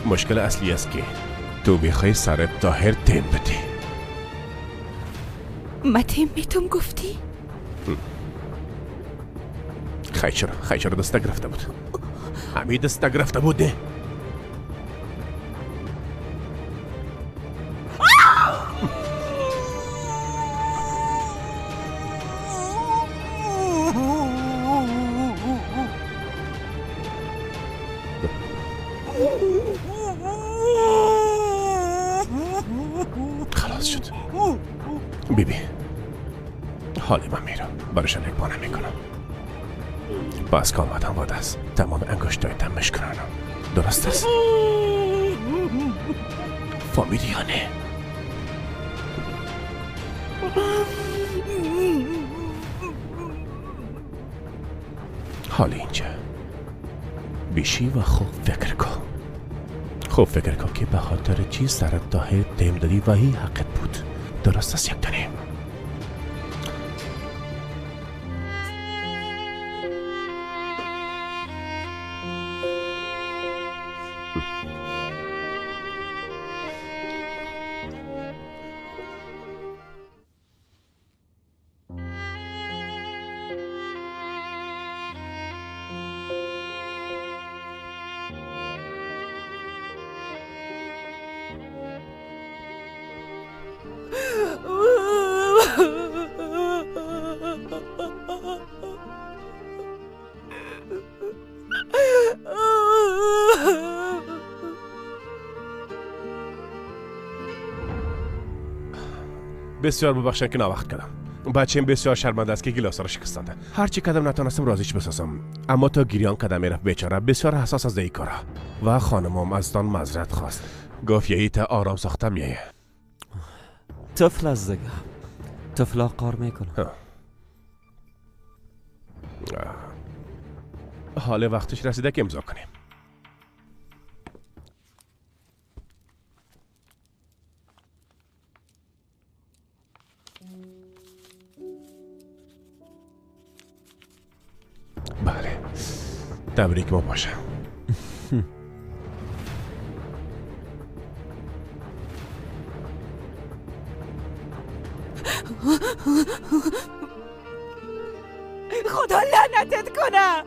مشکل اصلی است که تو میخوای سرت طاهر تیم بدی. ما تیم بیتون گفتی؟ خیلی چرا دسته گرفته بود. همین دسته گرفته بود نه. خلاص شد. بیبی حالی من میرم برشان یک بانه میکنم. باز که آمدم بود است تمام انگشتایتم مشکنانم. درست است؟ فامیلیانه. حالی اینجا بیشی و خوب فکر کن. خوب فکر کن که به خاطر چی سرت طاهر تیم دادی و هی حقت بود. درست است یک دانه؟ بسیار ببخشن که ناوقت کردم. بچه‌ام بسیار شرمنده است که گلاسا را شکستنده. هر چی کدم نتونستم راضیش بسازم، اما تا گریان کدم میرفت بیچاره بسیار حساس از این کارا و خانمم ازتان معذرت خواست. گفت یهی تا آرام ساختم میه. طفل از دیگه طفلا کار میکنه. حال وقتش رسیده که امضا کنیم. بله تبریک ما باشه. خدا لعنتت کنه.